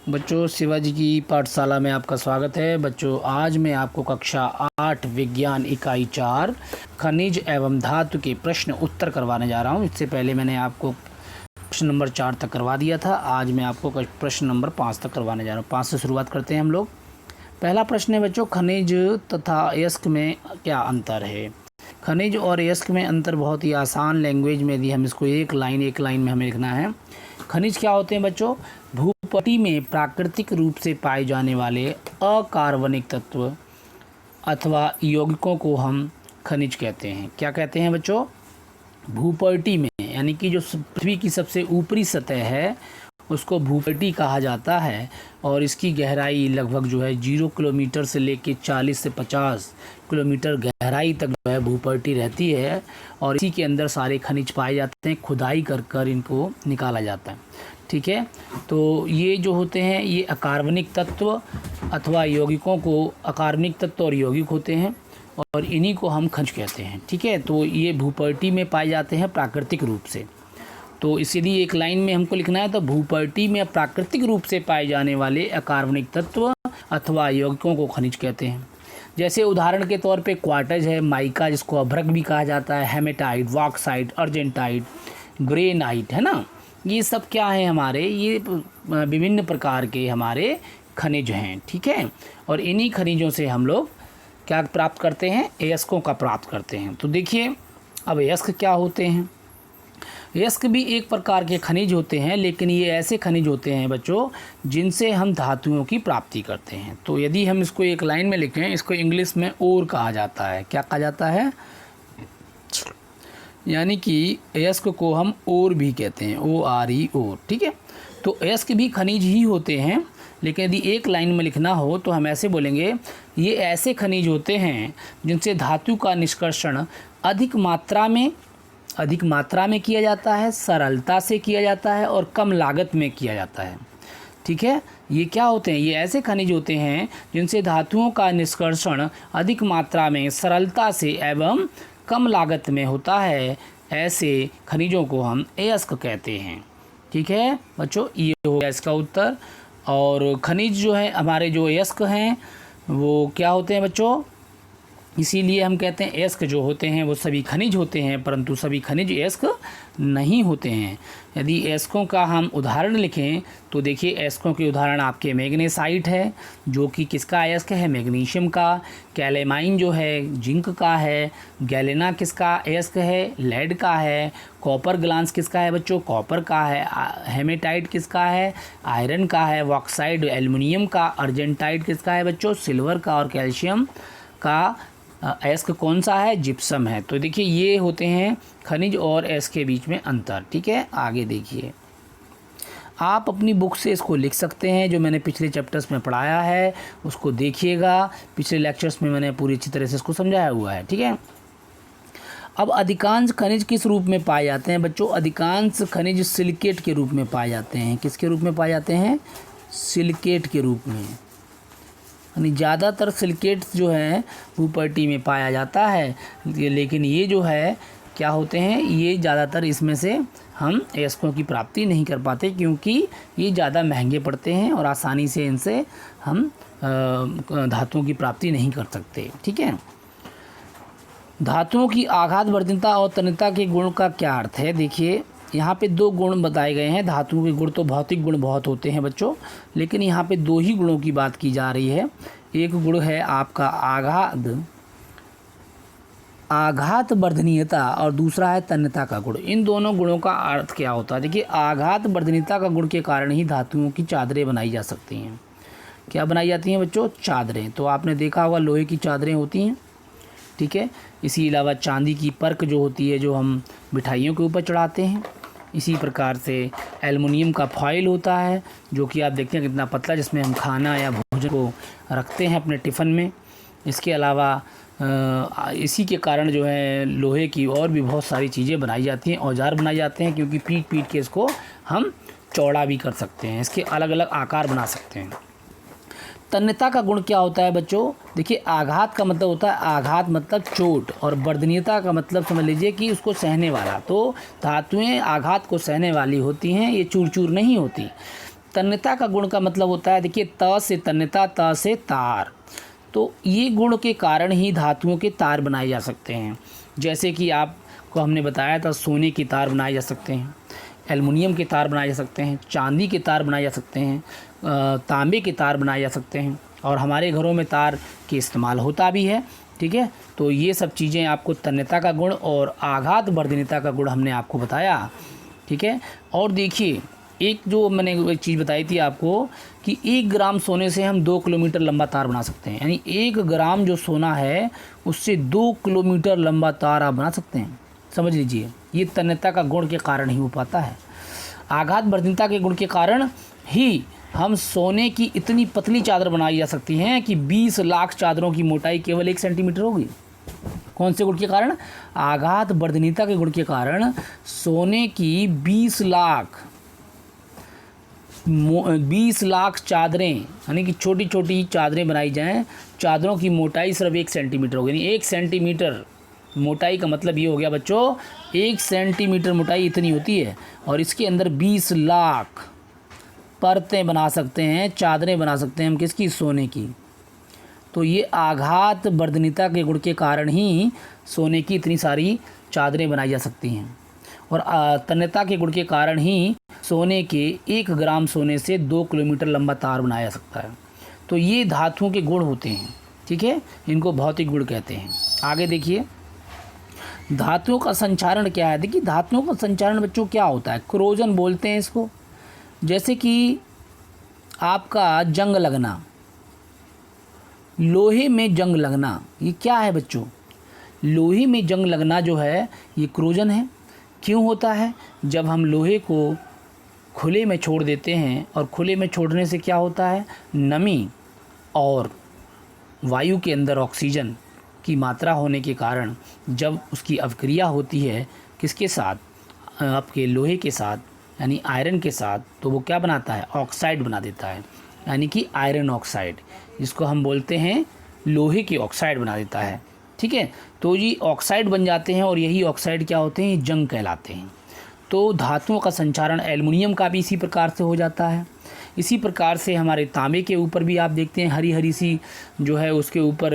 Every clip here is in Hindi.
बच्चों, शिवाजी की पाठशाला में आपका स्वागत है। बच्चों, आज मैं आपको कक्षा 8 विज्ञान इकाई 4 खनिज एवं धातु के प्रश्न उत्तर करवाने जा रहा हूं। इससे पहले मैंने आपको प्रश्न नंबर 4 तक करवा दिया था। आज मैं आपको प्रश्न नंबर 5 तक करवाने जा रहा हूं। 5 से शुरुआत करते हैं हम लोग। पहला प्रश्न है बच्चों, खनिज तथा अयस्क में क्या अंतर है। खनिज और अयस्क में अंतर बहुत ही आसान लैंग्वेज में यदि हम इसको एक लाइन में हमें लिखना है। खनिज क्या होते हैं बच्चों? भूपटल में प्राकृतिक रूप से पाए जाने वाले अकार्बनिक तत्व अथवा यौगिकों को हम खनिज कहते हैं। क्या कहते हैं बच्चों? भूपटल में, यानी कि जो पृथ्वी की सबसे ऊपरी सतह है उसको भूपटल कहा जाता है। और इसकी गहराई लगभग जो है 0 किलोमीटर से लेकर 40 से 50 किलोमीटर गहराई तक जो है भूपटल रहती है। और इसी के अंदर सारे खनिज पाए जाते हैं। खुदाई कर कर इनको निकाला जाता है। ठीक है, तो ये जो होते हैं ये अकार्बनिक तत्व अथवा यौगिकों को, अकार्बनिक तत्व और यौगिक होते हैं और इन्हीं को हम खनिज कहते हैं। ठीक है, तो ये भूपटल में पाए जाते हैं प्राकृतिक रूप से। तो इसीलिए एक लाइन में हमको लिखना है, तो भूपटल में प्राकृतिक रूप से पाए जाने वाले अकार्बनिक तत्व अथवा यौगिकों को खनिज कहते हैं। जैसे उदाहरण के तौर पे क्वार्टज है, माइका जिसको अभ्रक भी कहा जाता है, हेमेटाइट, बॉक्साइट, अर्जेंटाइट, ग्रेनाइट, है ना। ये सब क्या है हमारे, ये विभिन्न प्रकार के हमारे खनिज हैं। ठीक है, और इन्हीं खनिजों से हम लोग क्या प्राप्त करते हैं? अयस्कों का प्राप्त करते हैं। तो देखिए, अब अयस्क क्या होते हैं? अयस्क भी एक प्रकार के खनिज होते हैं, लेकिन ये ऐसे खनिज होते हैं बच्चों जिनसे हम धातुओं की प्राप्ति करते हैं। तो यदि हम इसको एक लाइन में लिखें, इसको इंग्लिश में ओर कहा जाता है। क्या कहा जाता है? यानी कि अयस्क को हम ओर भी कहते हैं, ORE, ओर। ठीक है, तो अयस्क भी खनिज ही होते हैं, लेकिन यदि एक लाइन में लिखना हो तो हम ऐसे बोलेंगे, ये ऐसे खनिज होते हैं जिनसे धातु का निष्कर्षण अधिक मात्रा में किया जाता है, सरलता से किया जाता है और कम लागत में किया जाता है। ठीक है, ये क्या होते हैं? ये ऐसे खनिज होते हैं जिनसे धातुओं का निष्कर्षण अधिक मात्रा में, सरलता से एवं कम लागत में होता है। ऐसे खनिजों को हम अयस्क कहते हैं। ठीक है बच्चों, ये हो गया इसका उत्तर। और खनिज जो है हमारे, जो अयस्क हैं वो क्या होते हैं बच्चों? इसीलिए हम कहते हैं अयस्क जो होते हैं वो सभी खनिज होते हैं, परंतु सभी खनिज अयस्क नहीं होते हैं। यदि अयस्कों का हम उदाहरण लिखें तो देखिए, अयस्कों के उदाहरण आपके मैग्नेसाइट है जो कि किसका अयस्क है? मैग्नीशियम का। कैलेमाइन जो है जिंक का है। गैलेना किसका अयस्क है? लेड का है। कॉपर ग्लांस किसका है बच्चों? कॉपर का है। हेमेटाइट किसका है? आयरन का है। बॉक्साइट एल्युमिनियम का। अर्जेंटाइट किसका है बच्चों? सिल्वर का। और कैल्शियम का अयस्क कौन सा है? जिप्सम है। तो देखिए, ये होते हैं खनिज और अयस्क के बीच में अंतर। ठीक है, आगे देखिए, आप अपनी बुक से इसको लिख सकते हैं। जो मैंने पिछले चैप्टर्स में पढ़ाया है उसको देखिएगा। पिछले लेक्चर्स में मैंने पूरी अच्छी तरह से इसको समझाया हुआ है। ठीक है, अब अधिकांश खनिज किस रूप में पाए जाते हैं बच्चों? अधिकांश खनिज सिलिकेट के रूप में पाए जाते हैं। किसके रूप में पाए जाते हैं? सिलिकेट के रूप में। यानी ज़्यादातर सिलिकेट जो है भूपटल में पाया जाता है, लेकिन ये जो है क्या होते हैं, ये ज़्यादातर इसमें से हम अयस्कों की प्राप्ति नहीं कर पाते, क्योंकि ये ज़्यादा महंगे पड़ते हैं और आसानी से इनसे हम धातुओं की प्राप्ति नहीं कर सकते। ठीक है, धातुओं की आघात वर्धनता और तन्यता के गुण का क्या अर्थ है? देखिए, यहाँ पे 2 गुण बताए गए हैं। धातुओं के गुण तो भौतिक गुण बहुत होते हैं बच्चों, लेकिन यहाँ पे 2 ही गुणों की बात की जा रही है। एक गुण है आपका आघात वर्धनीयता और दूसरा है तन्यता का गुण। इन दोनों गुणों का अर्थ क्या होता है? देखिए, आघात वर्धनीयता का गुण के कारण ही धातुओं की चादरें बनाई जा सकती हैं। क्या बनाई जाती हैं बच्चों? चादरें। तो आपने देखा होगा लोहे की चादरें होती हैं। ठीक है, इसी अलावा चांदी की पर्क जो होती है, जो हम मिठाइयों के ऊपर चढ़ाते हैं। इसी प्रकार से एल्युमिनियम का फॉइल होता है, जो कि आप देखते हैं कितना पतला, जिसमें हम खाना या भोजन को रखते हैं अपने टिफ़िन में। इसके अलावा इसी के कारण जो है लोहे की और भी बहुत सारी चीज़ें बनाई जाती हैं, औजार बनाए जाते हैं, क्योंकि पीट के इसको हम चौड़ा भी कर सकते हैं, इसके अलग अलग आकार बना सकते हैं। तन्यता का गुण क्या होता है बच्चों? देखिए, आघात का मतलब होता है, आघात मतलब चोट, और वर्धनीयता का मतलब समझ लीजिए कि उसको सहने वाला। तो धातुएं आघात को सहने वाली होती हैं, ये चूर चूर नहीं होती। तन्यता का गुण का मतलब होता है, देखिए त से तन्यता, त से तार। तो ये गुण के कारण ही धातुओं के तार बनाए जा सकते हैं। जैसे कि आपको हमने बताया था, सोने के तार बनाए जा सकते हैं, एल्युमिनियम के तार बनाए जा सकते हैं, चांदी के तार बनाए जा सकते हैं, तांबे के तार बनाए जा सकते हैं, और हमारे घरों में तार के इस्तेमाल होता भी है। ठीक है, तो ये सब चीज़ें आपको तन्यता का गुण और आघात वर्धनीयता का गुण हमने आपको बताया। ठीक है, और देखिए एक जो मैंने एक चीज़ बताई थी आपको कि 1 ग्राम सोने से हम 2 किलोमीटर लंबा तार बना सकते हैं, यानी 1 ग्राम जो सोना है उससे 2 किलोमीटर लंबा तार आप बना सकते हैं। समझ लीजिए, ये तन्यता का गुण के कारण ही हो पाता है। आघात वर्धनीयता के गुण के कारण ही हम सोने की इतनी पतली चादर बनाई जा सकती हैं कि 20 लाख चादरों की मोटाई केवल 1 सेंटीमीटर होगी। कौन से गुण के कारण? आघात वर्धनीयता के गुण के कारण सोने की 20 लाख चादरें, यानी कि छोटी छोटी चादरें बनाई जाएं, चादरों की मोटाई सिर्फ 1 सेंटीमीटर होगी। यानी 1 सेंटीमीटर मोटाई का मतलब ये हो गया बच्चों, 1 सेंटीमीटर मोटाई इतनी होती है, और इसके अंदर 20 लाख परतें बना सकते हैं, चादरें बना सकते हैं हम, किसकी? सोने की। तो ये आघात वर्धनीयता के गुण के कारण ही सोने की इतनी सारी चादरें बनाई जा सकती हैं, और तन्यता के गुण के कारण ही सोने के 1 ग्राम सोने से 2 किलोमीटर लंबा तार बनाया जा सकता है। तो ये धातुओं के गुण होते हैं। ठीक है, इनको भौतिक गुण कहते हैं। आगे देखिए, धातुओं का संचारण क्या है। देखिए धातुओं का संचारण बच्चों क्या होता है? क्रोजन बोलते हैं इसको। जैसे कि आपका जंग लगना, लोहे में जंग लगना, ये क्या है बच्चों? लोहे में जंग लगना जो है ये क्रोजन है। क्यों होता है? जब हम लोहे को खुले में छोड़ देते हैं, और खुले में छोड़ने से क्या होता है? नमी और वायु के अंदर ऑक्सीजन की मात्रा होने के कारण जब उसकी अवक्रिया होती है किसके साथ? आपके लोहे के साथ, यानी आयरन के साथ, तो वो क्या बनाता है? ऑक्साइड बना देता है, यानी कि आयरन ऑक्साइड, जिसको हम बोलते हैं लोहे की ऑक्साइड बना देता है। ठीक है, तो ये ऑक्साइड बन जाते हैं, और यही ऑक्साइड क्या होते हैं? जंग कहलाते हैं। तो धातुओं का संचारण एल्युमिनियम का भी इसी प्रकार से हो जाता है। इसी प्रकार से हमारे तांबे के ऊपर भी आप देखते हैं हरी हरी सी जो है उसके ऊपर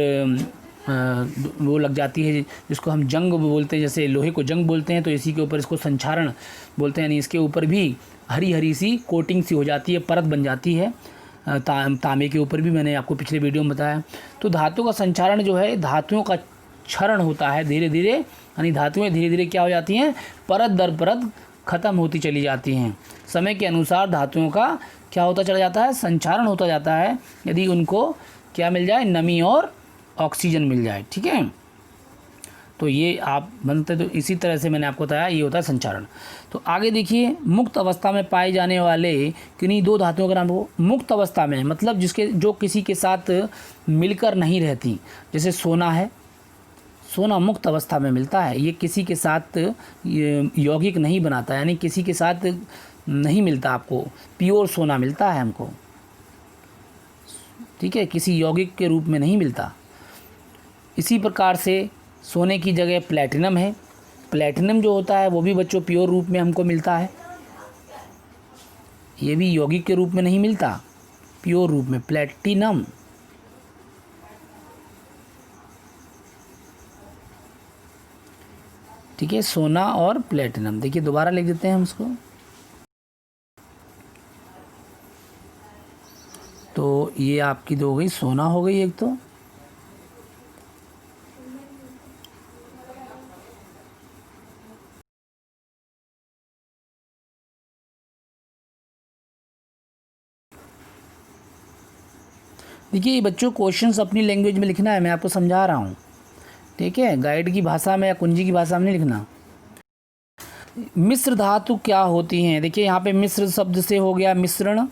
वो लग जाती है, जिसको हम जंग बोलते हैं। जैसे लोहे को जंग बोलते हैं, तो इसी के ऊपर इसको संचारण बोलते हैं, यानी इसके ऊपर भी हरी हरी सी कोटिंग सी हो जाती है, परत बन जाती है। तांबे के ऊपर भी मैंने आपको पिछले वीडियो में बताया। तो धातुओं का संचारण जो है, धातुओं का क्षरण होता है धीरे धीरे, यानी धातुएं धीरे धीरे क्या हो जाती हैं? परत दर परत ख़त्म होती चली जाती हैं। समय के अनुसार धातुओं का क्या होता चला जाता है? संचारण होता जाता है, यदि उनको क्या मिल जाए? नमी और ऑक्सीजन मिल जाए। ठीक है, तो ये आप बनते, तो इसी तरह से मैंने आपको बताया ये होता है संचारण। तो आगे देखिए, मुक्त अवस्था में पाए जाने वाले किन्हीं 2 धातुओं का नाम हो। मुक्त अवस्था में मतलब जिसके जो किसी के साथ मिलकर नहीं रहती, जैसे सोना है, सोना मुक्त अवस्था में मिलता है, ये किसी के साथ यौगिक नहीं बनाता, यानी किसी के साथ नहीं मिलता। आपको प्योर सोना मिलता है हमको, ठीक है, किसी यौगिक के रूप में नहीं मिलता। इसी प्रकार से सोने की जगह प्लैटिनम है। प्लैटिनम जो होता है वो भी बच्चों प्योर रूप में हमको मिलता है, ये भी यौगिक के रूप में नहीं मिलता, प्योर रूप में प्लैटिनम। ठीक है, सोना और प्लैटिनम। देखिए दोबारा लिख देते हैं हम इसको। तो ये आपकी दो हो गई, सोना हो गई एक। तो देखिए बच्चों, क्वेश्चंस अपनी लैंग्वेज में लिखना है, मैं आपको समझा रहा हूँ। ठीक है, गाइड की भाषा में या कुंजी की भाषा में नहीं लिखना। मिश्र धातु क्या होती हैं? देखिए यहाँ पे मिश्र शब्द से हो गया मिश्रण,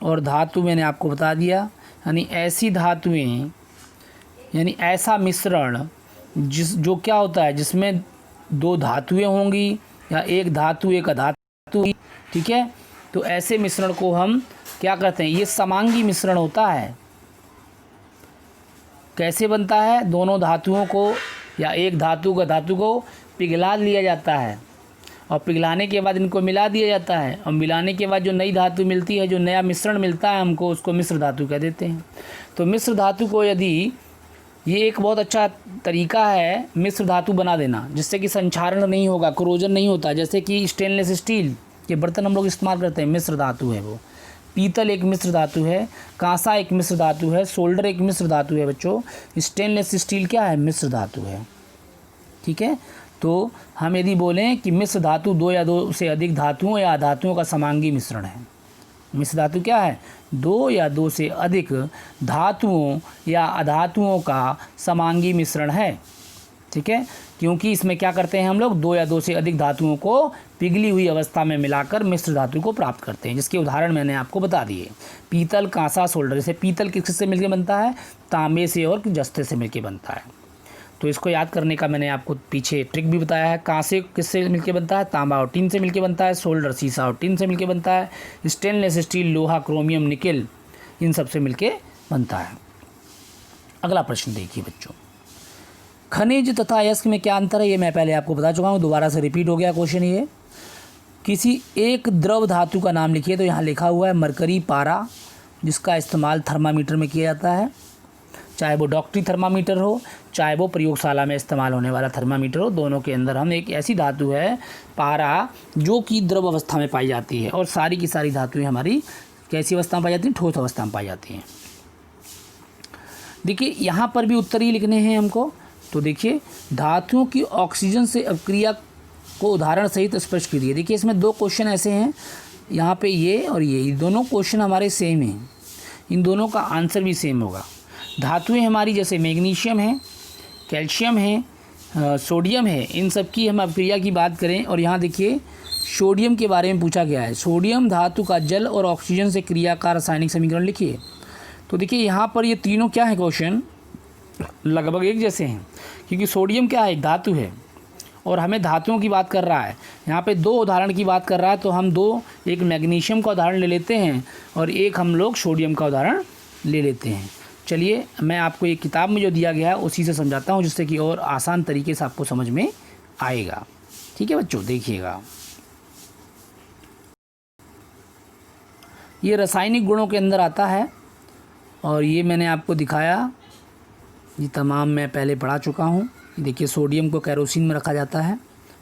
और धातु मैंने आपको बता दिया, यानी ऐसी धातुएं, यानी ऐसा मिश्रण जो क्या होता है, जिसमें 2 धातुएं होंगी या एक धातु एक अधातु। ठीक है, तो ऐसे मिश्रण को हम क्या कहते हैं? ये समांगी मिश्रण होता है। कैसे बनता है? दोनों धातुओं को या एक धातु का धातु को पिघला लिया जाता है, और पिघलाने के बाद इनको मिला दिया जाता है, और मिलाने के बाद जो नई धातु मिलती है, जो नया मिश्रण मिलता है हमको, उसको मिश्र धातु कह देते हैं। तो मिश्र धातु को यदि, ये एक बहुत अच्छा तरीका है मिश्र धातु बना देना, जिससे कि संक्षारण नहीं होगा, कोरोजन नहीं होता। जैसे कि स्टेनलेस स्टील के बर्तन हम लोग इस्तेमाल करते हैं, मिश्र धातु है वो। पीतल एक मिश्र धातु है, कांसा एक मिश्र धातु है, सोल्डर एक मिश्र धातु है बच्चों। स्टेनलेस स्टील क्या है? मिश्र धातु है। ठीक है, तो हम यदि बोलें कि मिश्र धातु दो या दो से अधिक धातुओं या अधातुओं का समांगी मिश्रण है। मिश्र धातु क्या है? दो या दो से अधिक धातुओं या अधातुओं का समांगी मिश्रण है। ठीक है, क्योंकि इसमें क्या करते हैं हम लोग, दो या दो से अधिक धातुओं को पिघली हुई अवस्था में मिलाकर मिश्र धातु को प्राप्त करते हैं, जिसके उदाहरण मैंने आपको बता दिए। पीतल, कांसा, सोल्डर। जैसे पीतल किससे मिलकर बनता है? तांबे से और जस्ते से मिलकर बनता है। तो इसको याद करने का मैंने आपको पीछे ट्रिक भी बताया है। कांसे किससे मिलकर बनता है? तांबा और टीन से मिलकर बनता है। सोल्डर सीसा और टीन से मिलकर बनता है। स्टेनलेस स्टील लोहा, क्रोमियम, निकेल, इन सब से मिलकर बनता है। अगला प्रश्न देखिए बच्चों, खनिज तथा अयस्क में क्या अंतर है? ये मैं पहले आपको बता चुका हूँ, दोबारा से रिपीट हो गया क्वेश्चन। ये किसी एक द्रव धातु का नाम लिखिए। तो यहाँ लिखा हुआ है मरकरी, पारा, जिसका इस्तेमाल थर्मामीटर में किया जाता है, चाहे वो डॉक्टरी थर्मामीटर हो, चाहे वो प्रयोगशाला में इस्तेमाल होने वाला थर्मामीटर हो। दोनों के अंदर हम एक ऐसी धातु है पारा, जो कि द्रव अवस्था में पाई जाती है, और सारी की सारी धातुएं हमारी कैसी अवस्था में पाई जाती हैं? ठोस अवस्था में पाई जाती हैं। देखिए यहाँ पर भी उत्तर ही लिखने हैं हमको। तो देखिए, धातुओं की ऑक्सीजन से अपक्रिया को उदाहरण सहित स्पष्ट कीजिए। देखिए इसमें दो क्वेश्चन ऐसे हैं, यहाँ पे ये और ये दोनों क्वेश्चन हमारे सेम हैं, इन दोनों का आंसर भी सेम होगा। धातुएं हमारी जैसे मैग्नीशियम है, कैल्शियम है, सोडियम है, इन सब की हम अपक्रिया की बात करें, और यहाँ देखिए सोडियम के बारे में पूछा गया है। सोडियम धातु का जल और ऑक्सीजन से क्रिया का रासायनिक समीकरण लिखिए। तो देखिए यहाँ पर ये तीनों क्या है, क्वेश्चन लगभग एक जैसे हैं, क्योंकि सोडियम क्या है? एक धातु है, और हमें धातुओं की बात कर रहा है। यहाँ पे दो उदाहरण की बात कर रहा है, तो हम दो, एक मैग्नीशियम का उदाहरण ले लेते हैं और एक हम लोग सोडियम का उदाहरण ले लेते हैं। चलिए मैं आपको एक किताब में जो दिया गया है उसी से समझाता हूँ, जिससे कि और आसान तरीके से आपको समझ में आएगा। ठीक है बच्चों, देखिएगा। ये रासायनिक गुणों के अंदर आता है, और ये मैंने आपको दिखाया, ये तमाम मैं पहले पढ़ा चुका हूँ। देखिए सोडियम को कैरोसिन में रखा जाता है,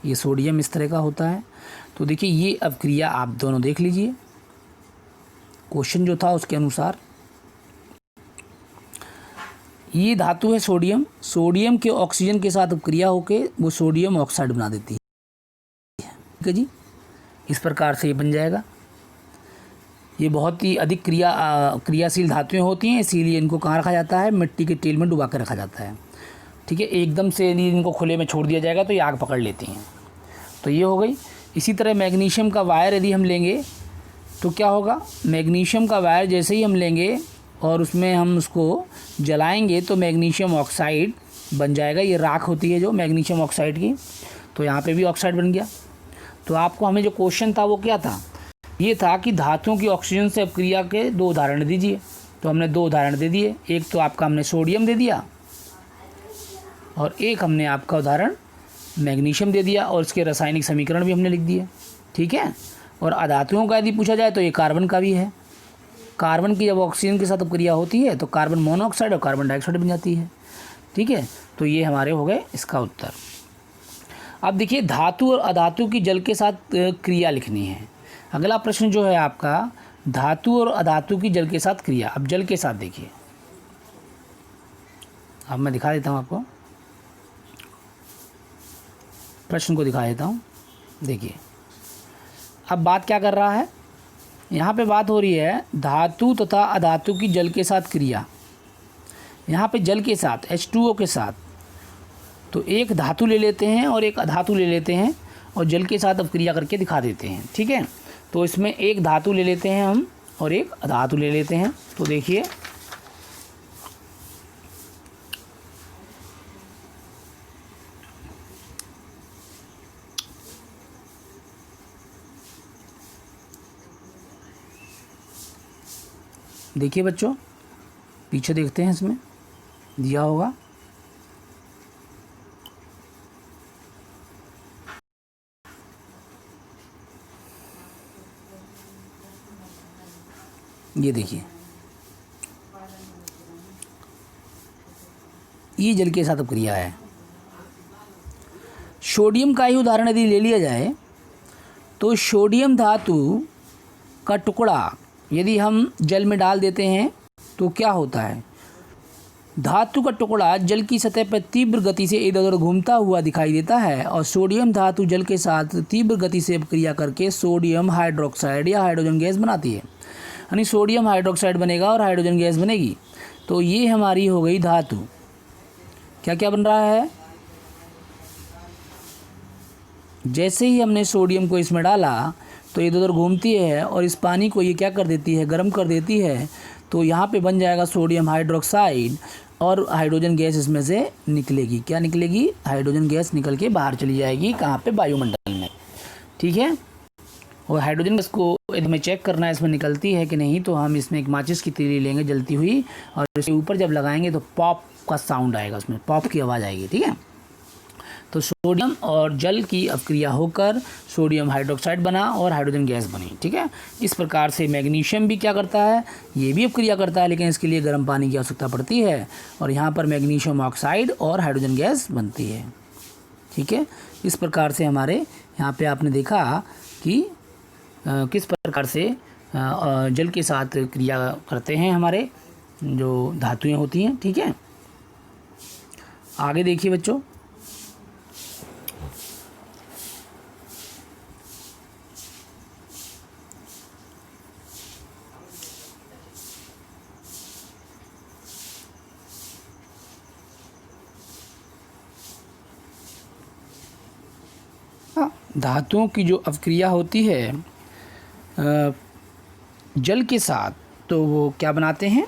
ये सोडियम इस तरह का होता है। तो देखिए ये अपक्रिया आप दोनों देख लीजिए, क्वेश्चन जो था उसके अनुसार। ये धातु है सोडियम, सोडियम के ऑक्सीजन के साथ अपक्रिया होकर वो सोडियम ऑक्साइड बना देती है। ठीक है जी, इस प्रकार से ये बन जाएगा। ये बहुत ही अधिक क्रियाशील धातुएं होती हैं, इसीलिए इनको कहाँ रखा जाता है? मिट्टी के तेल में डुबा कर रखा जाता है। ठीक है, एकदम से यदि इनको खुले में छोड़ दिया जाएगा तो ये आग पकड़ लेती हैं। तो ये हो गई। इसी तरह मैग्नीशियम का वायर यदि हम लेंगे तो क्या होगा? मैग्नीशियम का वायर जैसे ही हम लेंगे और उसमें हम उसको जलाएंगे तो मैग्नीशियम ऑक्साइड बन जाएगा। ये राख होती है जो मैग्नीशियम ऑक्साइड की, तो यहाँ पे भी ऑक्साइड बन गया। तो आपको हमें जो क्वेश्चन था वो क्या था? ये था कि धातुओं की ऑक्सीजन से अपक्रिया के दो उदाहरण दीजिए। तो हमने दो उदाहरण दे दिए, एक तो आपका हमने सोडियम दे दिया और एक हमने आपका उदाहरण मैग्नीशियम दे दिया, और इसके रासायनिक समीकरण भी हमने लिख दिए। ठीक है, और अधातुओं का यदि पूछा जाए तो ये कार्बन का भी है। कार्बन की जब ऑक्सीजन के साथ अपक्रिया होती है तो कार्बन मोनोऑक्साइड और कार्बन डाइऑक्साइड बन जाती है। ठीक है, तो ये हमारे हो गए इसका उत्तर। अब देखिए धातु और अधातु की जल के साथ क्रिया लिखनी है। अगला प्रश्न जो है आपका, धातु और अधातु की जल के साथ क्रिया। अब जल के साथ देखिए, अब मैं दिखा देता हूँ आपको, प्रश्न को दिखा देता हूँ। देखिए अब बात क्या कर रहा है, यहाँ पे बात हो रही है धातु तथा अधातु की जल के साथ क्रिया। यहाँ पे जल के साथ H2O के साथ, तो एक धातु ले लेते हैं और एक अधातु ले लेते हैं और जल के साथ अब क्रिया करके दिखा देते हैं। ठीक है, तो इसमें एक धातु ले लेते हैं हम और एक अधातु ले लेते हैं। तो देखिए देखिए बच्चों, पीछे देखते हैं, इसमें दिया होगा ये देखिए, ये जल के साथ अपक्रिया है। सोडियम का ही उदाहरण यदि ले लिया जाए तो सोडियम धातु का टुकड़ा यदि हम जल में डाल देते हैं तो क्या होता है, धातु का टुकड़ा जल की सतह पर तीव्र गति से इधर उधर घूमता हुआ दिखाई देता है और सोडियम धातु जल के साथ तीव्र गति से अपक्रिया करके सोडियम हाइड्रोक्साइड या हाइड्रोजन गैस बनाती है। यानी सोडियम हाइड्रोक्साइड बनेगा और हाइड्रोजन गैस बनेगी। तो ये हमारी हो गई धातु। क्या क्या बन रहा है, जैसे ही हमने सोडियम को इसमें डाला तो इधर उधर घूमती है और इस पानी को ये क्या कर देती है, गर्म कर देती है। तो यहाँ पे बन जाएगा सोडियम हाइड्रोक्साइड और हाइड्रोजन गैस इसमें से निकलेगी। क्या निकलेगी, हाइड्रोजन गैस निकल के बाहर चली जाएगी, कहाँ पे, वायुमंडल में। ठीक है, और हाइड्रोजन गैस को यदि हमें चेक करना है इसमें निकलती है कि नहीं, तो हम इसमें एक माचिस की तीली लेंगे जलती हुई और इसके ऊपर जब लगाएंगे तो पॉप का साउंड आएगा, उसमें पॉप की आवाज़ आएगी। ठीक है, तो सोडियम और जल की अपक्रिया होकर सोडियम हाइड्रोक्साइड बना और हाइड्रोजन गैस बनी। ठीक है, इस प्रकार से मैग्नीशियम भी क्या करता है, ये भी अपक्रिया करता है, लेकिन इसके लिए गर्म पानी की आवश्यकता पड़ती है और यहाँ पर मैग्नीशियम ऑक्साइड और हाइड्रोजन गैस बनती है। ठीक है, इस प्रकार से हमारे यहाँ पे आपने देखा कि किस प्रकार से जल के साथ क्रिया करते हैं हमारे जो धातुएँ होती हैं। ठीक है, आगे देखिए बच्चों, धातुओं की जो अपक्रिया होती है जल के साथ, तो वो क्या बनाते हैं,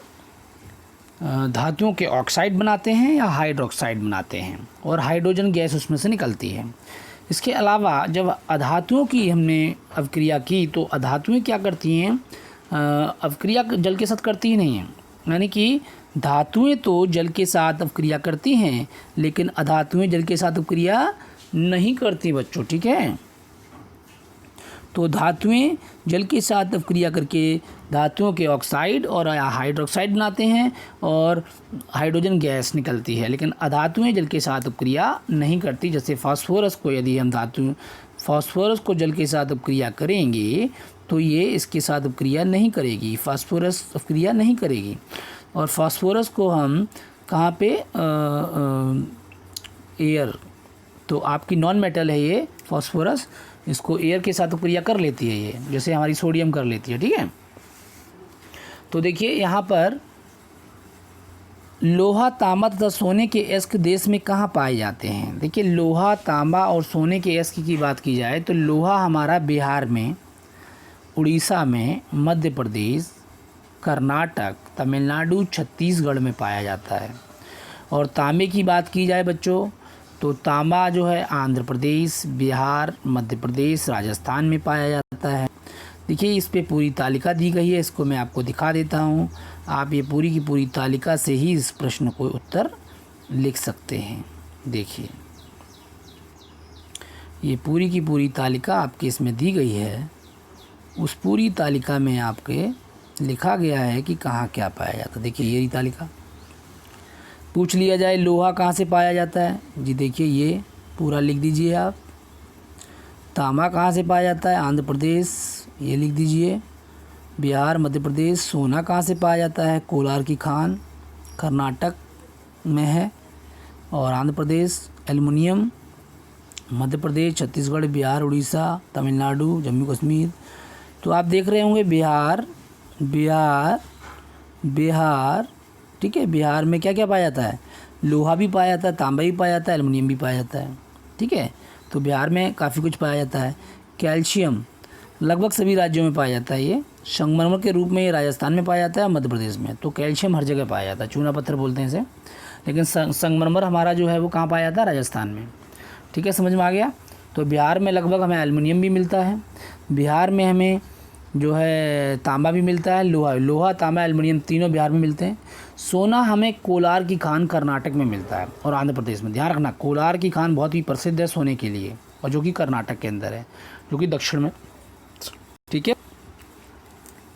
धातुओं के ऑक्साइड बनाते हैं या हाइड्रोक्साइड बनाते हैं और हाइड्रोजन गैस उसमें से निकलती है। इसके अलावा जब अधातुओं की हमने अपक्रिया की तो अधातुएं क्या करती हैं, अपक्रिया जल के साथ करती ही नहीं हैं। यानी कि धातुएं तो जल के साथ अपक्रिया करती हैं लेकिन अधातुएं जल के साथ अपक्रिया नहीं करती बच्चों। ठीक है, तो धातुएं जल के साथ अपक्रिया करके धातुओं के ऑक्साइड और हाइड्रोक्साइड बनाते हैं और हाइड्रोजन गैस निकलती है, लेकिन अधातुएं जल के साथ अपक्रिया नहीं करती। जैसे फास्फोरस को यदि हम फास्फोरस को जल के साथ अपक्रिया करेंगे तो ये इसके साथ अपक्रिया नहीं करेगी, फास्फोरस अपक्रिया नहीं करेगी। और फास्फोरस को हम कहाँ पे, एयर, तो आपकी नॉन मेटल है ये फास्फोरस, इसको एयर के साथ अपक्रिया कर लेती है ये, जैसे हमारी सोडियम कर लेती है। ठीक है, तो देखिए यहाँ पर लोहा, तांबा तथा सोने के अयस्क देश में कहाँ पाए जाते हैं। देखिए लोहा, तांबा और सोने के अयस्क की बात की जाए तो लोहा हमारा बिहार में, उड़ीसा में, मध्य प्रदेश, कर्नाटक, तमिलनाडु, छत्तीसगढ़ में पाया जाता है। और तांबे की बात की जाए बच्चों तो तांबा जो है आंध्र प्रदेश, बिहार, मध्य प्रदेश, राजस्थान में पाया जाता है। देखिए इस पे पूरी तालिका दी गई है, इसको मैं आपको दिखा देता हूँ। आप ये पूरी की पूरी तालिका से ही इस प्रश्न को उत्तर लिख सकते हैं। देखिए ये पूरी की पूरी तालिका आपके इसमें दी गई है, उस पूरी तालिका में आपके लिखा गया है कि कहाँ क्या पाया जाता है। देखिए ये तालिका। पूछ लिया जाए लोहा कहाँ से पाया जाता है, जी देखिए ये पूरा लिख दीजिए आप। तांबा कहाँ से पाया जाता है, आंध्र प्रदेश, ये लिख दीजिए। बिहार, मध्य प्रदेश। सोना कहाँ से पाया जाता है, कोलार की खान कर्नाटक में है। और आंध्र प्रदेश। एल्युमिनियम मध्य प्रदेश, छत्तीसगढ़, बिहार, उड़ीसा, तमिलनाडु, जम्मू कश्मीर। तो आप देख रहे होंगे बिहार, ठीक है। बिहार में क्या क्या पाया जाता है, लोहा भी पाया जाता है, तांबा भी पाया जाता है, एल्युमिनियम भी पाया जाता है। ठीक है, तो बिहार में काफ़ी कुछ पाया जाता है। कैल्शियम लगभग सभी राज्यों में पाया जाता है। ये संगमरमर के रूप में ये राजस्थान में पाया जाता है, मध्य प्रदेश में। तो कैल्शियम हर जगह पाया जाता है, चूना पत्थर बोलते हैं इसे। लेकिन संगमरमर हमारा जो है वो कहाँ पाया जाता है, राजस्थान में। ठीक है, समझ में आ गया। तो बिहार में लगभग हमें एल्युमिनियम भी मिलता है, बिहार में हमें जो है तांबा भी मिलता है, लोहा, तांबा, एल्युमिनियम तीनों बिहार में मिलते हैं। सोना हमें कोलार की खान कर्नाटक में मिलता है और आंध्र प्रदेश में। ध्यान रखना, कोलार की खान बहुत ही प्रसिद्ध है सोने के लिए, और जो कि कर्नाटक के अंदर है, जो कि दक्षिण में। ठीक है,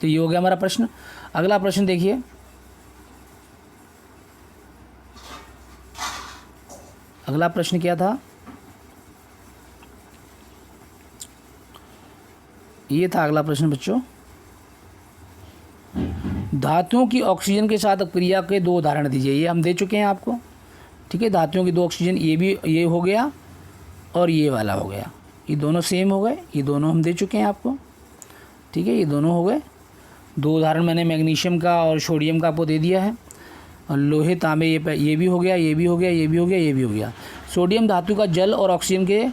तो ये हो गया हमारा प्रश्न। अगला प्रश्न देखिए, अगला प्रश्न क्या था, ये था अगला प्रश्न बच्चों, धातुओं की ऑक्सीजन के साथ क्रिया के दो उदाहरण दीजिए। ये हम दे चुके हैं आपको, ठीक है। धातुओं की दो ऑक्सीजन, ये भी ये हो गया और ये वाला हो गया, ये दोनों सेम हो गए, ये दोनों हम दे चुके हैं आपको, ठीक है। ये दोनों हो गए, दो उदाहरण मैंने मैग्नीशियम का और सोडियम का आपको दे दिया है। और लोहे तांबे ये भी हो गया, ये भी हो गया, ये भी हो गया, ये भी हो गया। सोडियम धातु का जल और ऑक्सीजन के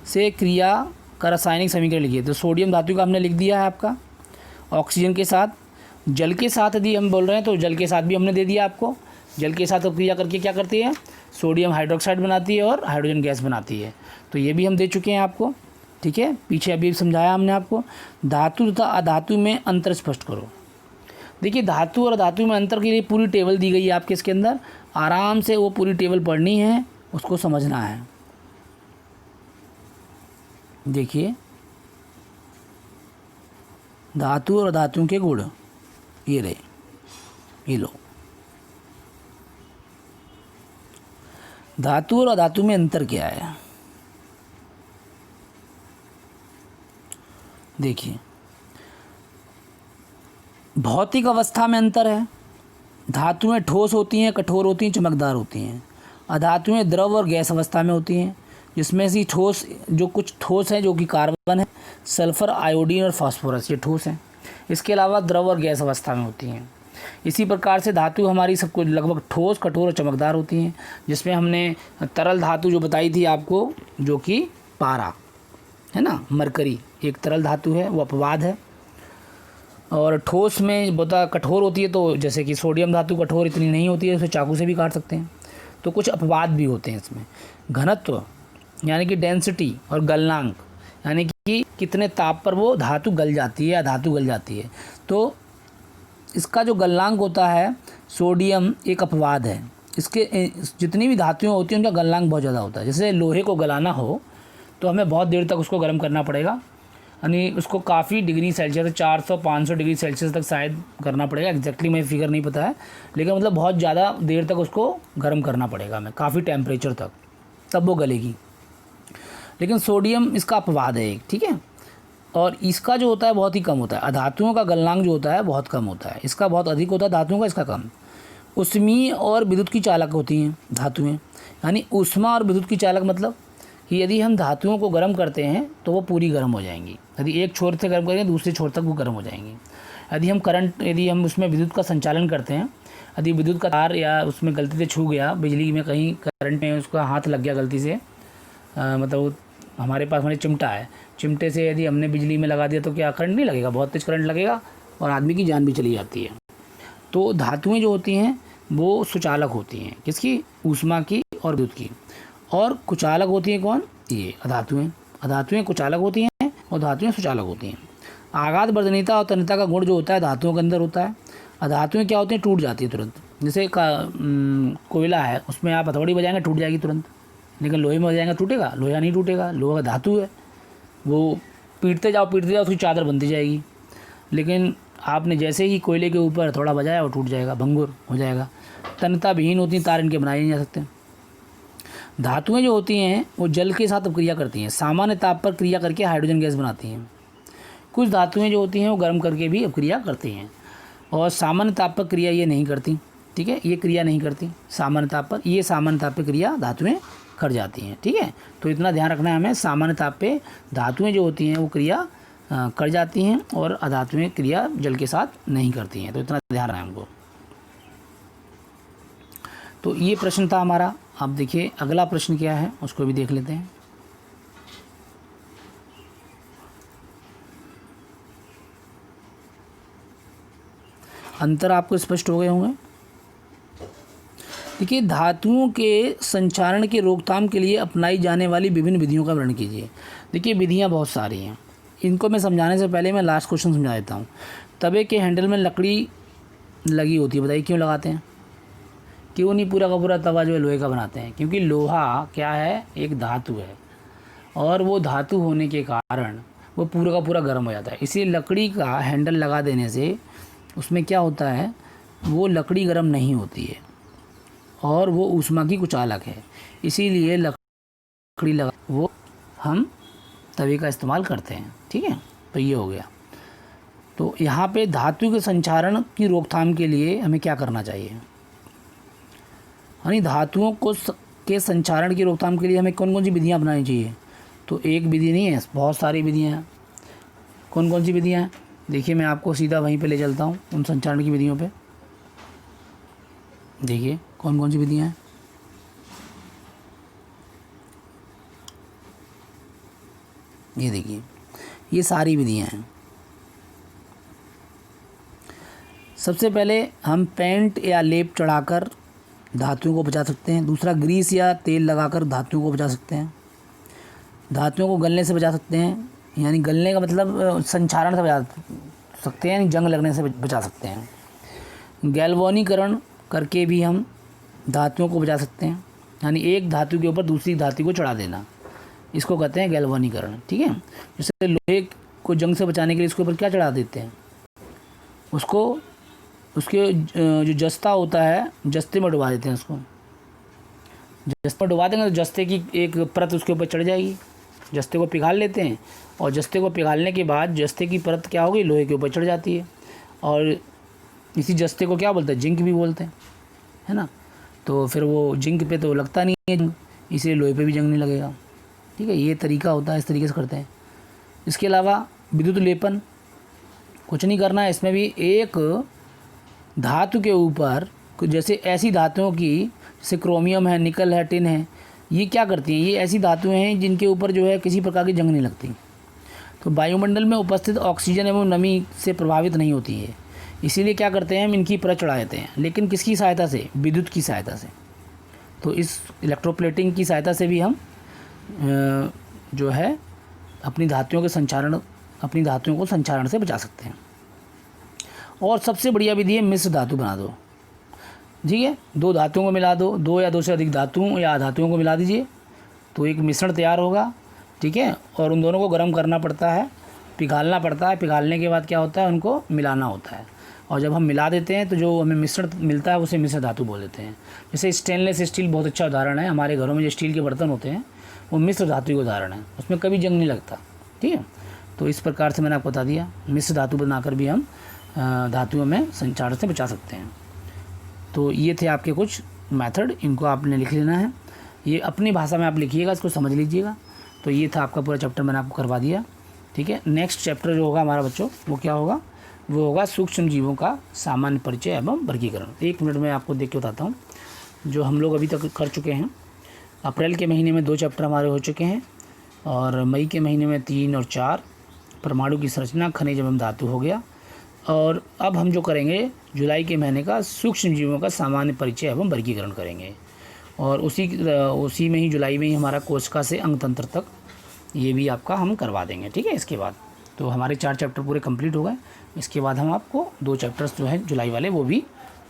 से क्रिया का रासायनिक समीकरण लिखिए। तो सोडियम धातु का हमने लिख दिया है आपका, ऑक्सीजन के साथ, जल के साथ यदि हम बोल रहे हैं तो जल के साथ भी हमने दे दिया आपको। जल के साथ क्रिया करके क्या करती है, सोडियम हाइड्रोक्साइड बनाती है और हाइड्रोजन गैस बनाती है, तो ये भी हम दे चुके हैं आपको, ठीक है। पीछे अभी समझाया हमने आपको। धातु तथा अधातु में अंतर स्पष्ट करो। देखिए, धातु और अधातु में अंतर के लिए पूरी टेबल दी गई है आपके इसके अंदर, आराम से वो पूरी टेबल पढ़नी है, उसको समझना है। देखिए, धातु और अधातु के गुण ये रहे, ये लो। धातु और अधातु में अंतर क्या है, देखिए, भौतिक अवस्था में अंतर है। धातुएं ठोस होती हैं, कठोर होती हैं, चमकदार होती हैं। अधातुएं द्रव और गैस अवस्था में होती हैं, जिसमें से ठोस, जो कुछ ठोस है जो कि कार्बन है, सल्फर, आयोडीन और फास्फोरस, ये ठोस हैं। इसके अलावा द्रव और गैस अवस्था में होती हैं। इसी प्रकार से धातु हमारी सब कुछ लगभग ठोस, कठोर और चमकदार होती हैं, जिसमें हमने तरल धातु जो बताई थी आपको, जो कि पारा है ना, मरकरी एक तरल धातु है, वो अपवाद है। और ठोस में बता कठोर होती है, तो जैसे कि सोडियम धातु कठोर इतनी नहीं होती है, उसे चाकू से भी काट सकते हैं। तो कुछ अपवाद भी होते हैं इसमें। घनत्व यानी कि डेंसिटी, और गलनांक यानी कि कितने ताप पर वो धातु गल जाती है या धातु गल जाती है। तो इसका जो गलनांक होता है, सोडियम एक अपवाद है। इसके जितनी भी धातुएं होती हैं उनका गलनांक बहुत ज़्यादा होता है। जैसे लोहे को गलाना हो तो हमें बहुत देर तक उसको गर्म करना पड़ेगा, यानी उसको काफ़ी डिग्री सेल्सियस, 400-500 डिग्री सेल्सियस तक शायद करना पड़ेगा। एग्जैक्टली मुझे फिगर नहीं पता है, लेकिन मतलब बहुत ज़्यादा देर तक उसको गर्म करना पड़ेगा हमें, काफ़ी टेम्परेचर तक, तब वो गलेगी। लेकिन सोडियम इसका अपवाद है एक, ठीक है। और इसका जो होता है बहुत ही कम होता है। अधातुओं का गलनांक जो होता है बहुत कम होता है, इसका बहुत अधिक होता है, धातुओं का इसका कम। ऊष्मीय और विद्युत की चालक होती हैं धातुएं, यानी ऊष्मा और विद्युत की चालक मतलब कि यदि हम धातुओं को गर्म करते हैं तो वो पूरी गर्म हो जाएंगी। यदि एक छोर से गर्म करेंगे दूसरे छोर तक वो गर्म हो जाएंगी। यदि हम उसमें विद्युत का संचालन करते हैं, यदि विद्युत का तार या उसमें गलती से छू गया, बिजली में कहीं करंट में उसका हाथ लग गया गलती से, मतलब हमारे पास हमारे चिमटा है, चिमटे से यदि हमने बिजली में लगा दिया तो क्या करंट नहीं लगेगा, बहुत तेज करंट लगेगा और आदमी की जान भी चली जाती है। तो धातुएं जो होती हैं वो सुचालक होती हैं, किसकी, ऊष्मा की और विद्युत की। और कुचालक होती हैं कौन, ये अधातुएं। अधातुएं कुचालक होती हैं और धातुएं सुचालक होती हैं। आघात वर्धनीयता और तन्यता का गुण जो होता है धातुओं के अंदर होता है। अधातुएं क्या होती हैं, टूट जाती है तुरंत। जैसे कोयला है, उसमें आप हथौड़ी बजाएंगे टूट जाएगी तुरंत, लेकिन लोहे में बजाएंगे टूटेगा, लोहा नहीं टूटेगा, लोहा धातु है, वो पीटते जाओ उसकी चादर बनती जाएगी। लेकिन आपने जैसे ही कोयले के ऊपर थोड़ा बजाया वो टूट जाएगा, भंगुर हो जाएगा। तन्यता विहीन होती हैं, तार इनके बनाए नहीं जा सकते। धातुएं जो होती हैं वो जल के साथ अपक्रिया करती हैं, सामान्य ताप पर क्रिया करके हाइड्रोजन गैस बनाती हैं। कुछ धातुएं जो होती हैं वो गर्म करके भी अपक्रिया करती हैं, और सामान्य ताप पर क्रिया ये नहीं करती, ठीक है, ये क्रिया नहीं करती सामान्य ताप पर, ये सामान्य ताप पर क्रिया धातुएं कर जाती हैं, ठीक है। तो इतना ध्यान रखना है हमें, सामान्य ताप पे धातुएं जो होती हैं वो क्रिया कर जाती हैं और अधातुएं क्रिया जल के साथ नहीं करती हैं, तो इतना ध्यान रखना है हमको। तो ये प्रश्न था हमारा। अब देखिए अगला प्रश्न क्या है, उसको भी देख लेते हैं। अंतर आपको स्पष्ट हो गए होंगे। देखिए, धातुओं के संचारण की रोकथाम के लिए अपनाई जाने वाली विभिन्न विधियों का वर्णन कीजिए। देखिए, विधियां बहुत सारी हैं, इनको मैं समझाने से पहले मैं लास्ट क्वेश्चन समझा देता हूँ। तवे के हैंडल में लकड़ी लगी होती है, बताइए क्यों लगाते हैं, क्यों नहीं पूरा का पूरा तवा जो है लोहे का बनाते हैं, क्योंकि लोहा क्या है, एक धातु है, और वो धातु होने के कारण वो पूरा का पूरा गर्म हो जाता है। इसीलिए लकड़ी का हैंडल लगा देने से उसमें क्या होता है, वो लकड़ी गर्म नहीं होती है और वो ऊष्मा की कुचालक है। इसीलिए लकड़ी लगा वो हम तवे का इस्तेमाल करते हैं। ठीक है, तो ये हो गया। तो यहाँ पे धातु के संचारण की रोकथाम के लिए हमें क्या करना चाहिए, यानी धातुओं के संचारण की रोकथाम के लिए हमें कौन कौन सी विधियाँ अपनानी चाहिए। तो एक विधि नहीं है, बहुत सारी विधियाँ हैं। कौन कौन सी विधियाँ हैं, देखिए मैं आपको सीधा वहीं पे ले चलता हूँ, उन संचारण की विधियों पे। देखिए कौन कौन सी विधियाँ हैं। ये देखिए, ये सारी विधियाँ हैं। सबसे पहले हम पेंट या लेप चढ़ाकर धातुओं को बचा सकते हैं। दूसरा, ग्रीस या तेल लगाकर धातुओं को बचा सकते हैं। धातुओं को गलने से बचा सकते हैं, यानी गलने का मतलब संक्षारण से बचा सकते हैं, यानी जंग लगने से बचा सकते हैं। गैल्वेनीकरण करके भी हम धातुओं को बचा सकते हैं, यानी एक धातु के ऊपर दूसरी धातु को चढ़ा देना, इसको कहते हैं गैल्वेनीकरण। ठीक है, जैसे लोहे को जंग से बचाने के लिए इसके ऊपर क्या चढ़ा देते हैं, उसको उसके जो जस्ता होता है, जस्ते में डुबा देते हैं। उसको जस्ते में डुबा देंगे तो जस्ते की एक परत उसके ऊपर चढ़ जाएगी। जस्ते को पिघाल लेते हैं और जस्ते को पिघालने के बाद जस्ते की परत क्या होगी, लोहे के ऊपर चढ़ जाती है। और इसी जस्ते को क्या बोलते हैं, जिंक भी बोलते हैं, है ना। तो फिर वो जिंक पे तो लगता नहीं है जंग, इसलिए लोहे पे भी जंग नहीं लगेगा। ठीक है, ये तरीका होता है, इस तरीके से करते हैं। इसके अलावा विद्युत लेपन, कुछ नहीं करना है, इसमें भी एक धातु के ऊपर, जैसे ऐसी धातुओं की जैसे क्रोमियम है, निकल है, टिन है, ये क्या करती हैं, ये ऐसी धातुएं हैं जिनके ऊपर जो है किसी प्रकार की जंग नहीं लगती, तो वायुमंडल में उपस्थित ऑक्सीजन एवं नमी से प्रभावित नहीं होती है। इसीलिए क्या करते हैं, हम इनकी परत चढ़ा देते हैं, लेकिन किसकी सहायता से, विद्युत की सहायता से। तो इस इलेक्ट्रोप्लेटिंग की सहायता से भी हम जो है अपनी धातुओं को संचारण से बचा सकते हैं। और सबसे बढ़िया विधि है मिश्र धातु बना दो। ठीक है, दो धातुओं को मिला दो, दो या दो से अधिक धातुओं या धातुओं को मिला दीजिए, तो एक मिश्रण तैयार होगा। ठीक है, और उन दोनों को गर्म करना पड़ता है, पिघालना पड़ता है। पिघालने के बाद क्या होता है, उनको मिलाना होता है, और जब हम मिला देते हैं तो जो हमें मिश्रण मिलता है उसे मिश्र धातु बोल देते हैं। जैसे स्टेनलेस स्टील बहुत अच्छा उदाहरण है, हमारे घरों में जो स्टील के बर्तन होते हैं वो मिश्र धातु का उदाहरण है, उसमें कभी जंग नहीं लगता। ठीक है, तो इस प्रकार से मैंने आपको बता दिया, मिश्र धातु बनाकर भी हम धातुओं में संचारण से बचा सकते हैं। तो ये थे आपके कुछ मेथड, इनको आपने लिख लेना है, ये अपनी भाषा में आप लिखिएगा, इसको समझ लीजिएगा। तो ये था आपका पूरा चैप्टर, मैंने आपको करवा दिया। ठीक है, नेक्स्ट चैप्टर जो होगा हमारा बच्चों, वो क्या होगा, वो होगा सूक्ष्म जीवों का सामान्य परिचय एवं वर्गीकरण। 1 मिनट में आपको देख के बताता हूँ, जो हम लोग अभी तक कर चुके हैं। अप्रैल के महीने में 2 चैप्टर हमारे हो चुके हैं, और मई के महीने में 3 और 4, परमाणु की संरचना, खनिज एवं धातु हो गया। और अब हम जो करेंगे जुलाई के महीने का सूक्ष्म जीवों का सामान्य परिचय एवं वर्गीकरण करेंगे, और उसी में ही जुलाई में ही हमारा कोशिका से अंग तंत्र तक ये भी आपका हम करवा देंगे। ठीक है, इसके बाद तो हमारे 4 चैप्टर पूरे कंप्लीट हो गए। इसके बाद हम आपको 2 चैप्टर्स जो है जुलाई वाले वो भी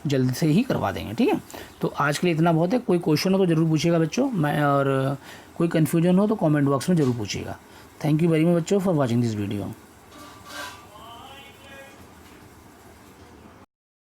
जल्द से ही करवा देंगे। ठीक है, तो आज के लिए इतना बहुत है। कोई क्वेश्चन हो तो ज़रूर पूछिएगा बच्चों, और कोई कन्फ्यूजन हो तो कमेंट बॉक्स में ज़रूर पूछिएगा। थैंक यू वेरी मच बच्चों फॉर वॉचिंग दिस वीडियो।